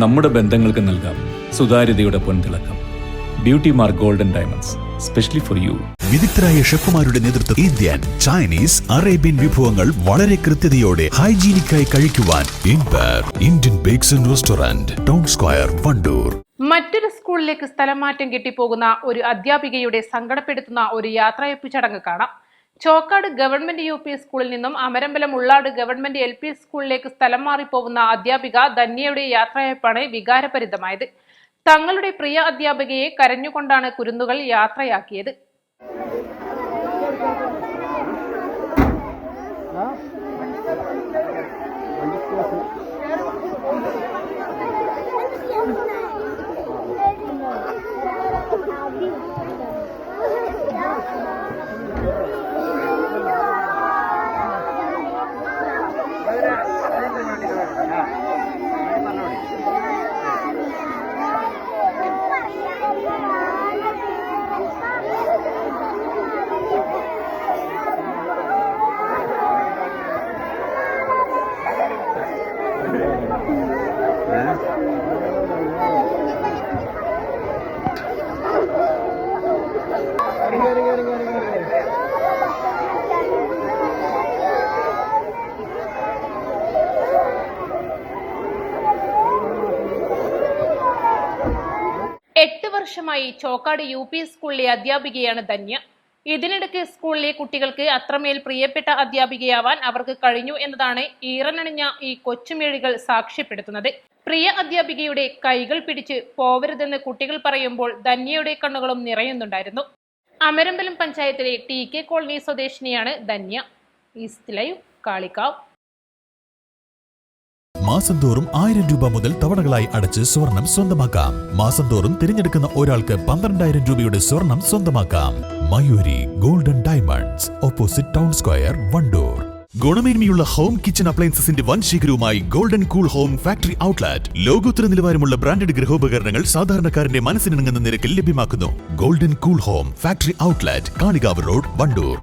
നമ്മുടെ ബന്ധങ്ങൾക്ക് നൽകാം സുതാര്യതയുടെ പൊൻതിളക്കം. Beauty mark golden diamonds, specially for you. വിദഗ്ധരായ ഷെഫുമാരുടെ നേതൃത്വം ഇന്ത്യൻ, ചൈനീസ്, അറേബ്യൻ വിഭവങ്ങൾ വളരെ കൃത്യതയോടെ ഹൈജീനിക്കായി കഴിക്കുവാൻ Indian bakes and restaurant, town square, Wandoor. മറ്റൊരു സ്കൂളിലേക്ക് സ്ഥലം മാറ്റം കിട്ടിപ്പോകുന്ന ഒരു അധ്യാപികയുടെ സങ്കടപ്പെടുത്തുന്ന ഒരു യാത്രയപ്പ് ചടങ്ങ് കാണാം. ചോക്കാട് ഗവൺമെന്റ് UP സ്കൂളിൽ നിന്നും അമരമ്പലം ഉള്ളാട് ഗവൺമെന്റ് LP സ്കൂളിലേക്ക് സ്ഥലം മാറിപ്പോകുന്ന അധ്യാപിക ധന്യയുടെ യാത്രയപ്പാണ് വികാരഭരിതമായത്. തങ്ങളുടെ പ്രിയ അധ്യാപികയെ കരഞ്ഞുകൊണ്ടാണ് കുരുന്നുകൾ യാത്രയാക്കിയത്. എട്ട് വർഷമായി ചോക്കാട് UP സ്കൂളിലെ അധ്യാപികയാണ് ധന്യ. ഇതിനിടയ്ക്ക് സ്കൂളിലെ കുട്ടികൾക്ക് അത്രമേൽ പ്രിയപ്പെട്ട അധ്യാപികയാവാൻ അവർക്ക് കഴിഞ്ഞു എന്നതാണ് ഈറനണിഞ്ഞ ഈ കൊച്ചുമേഴികൾ സാക്ഷ്യപ്പെടുത്തുന്നത്. പ്രിയ അധ്യാപികയുടെ കൈകൾ പിടിച്ച് പോവരുതെന്ന് കുട്ടികൾ പറയുമ്പോൾ ധന്യയുടെ കണ്ണുകളും നിറയുന്നുണ്ടായിരുന്നു. അമരമ്പലം പഞ്ചായത്തിലെ TK കോളനി സ്വദേശിനിയാണ് ധന്യ. East Live, Kalikavu. മാസം തോറും 1000 രൂപ മുതൽ തവണകളായി അടച്ച് സ്വർണം സ്വന്തമാക്കാം. മാസം തോറും തിരഞ്ഞെടുക്കുന്ന ഒരാൾക്ക് 12,000 രൂപയുടെ സ്വർണം സ്വന്തമാക്കാം. Mayuri golden diamonds, opposite town square, Wandoor. ഗുണമേന്മയുള്ള ഹോം കിച്ചൺ അപ്ലയൻസസിന്റെ വൻ ശേഖരവുമായി golden cool home factory outlet. ലോകോത്തര നിലവാരമുള്ള ബ്രാൻഡഡ് ഗൃഹോപകരണങ്ങൾ സാധാരണക്കാരന്റെ മനസ്സിനിണങ്ങുന്ന നിരക്കിൽ ലഭ്യമാക്കുന്നു. Golden cool home factory outlet, Kalikavu road, Wandoor.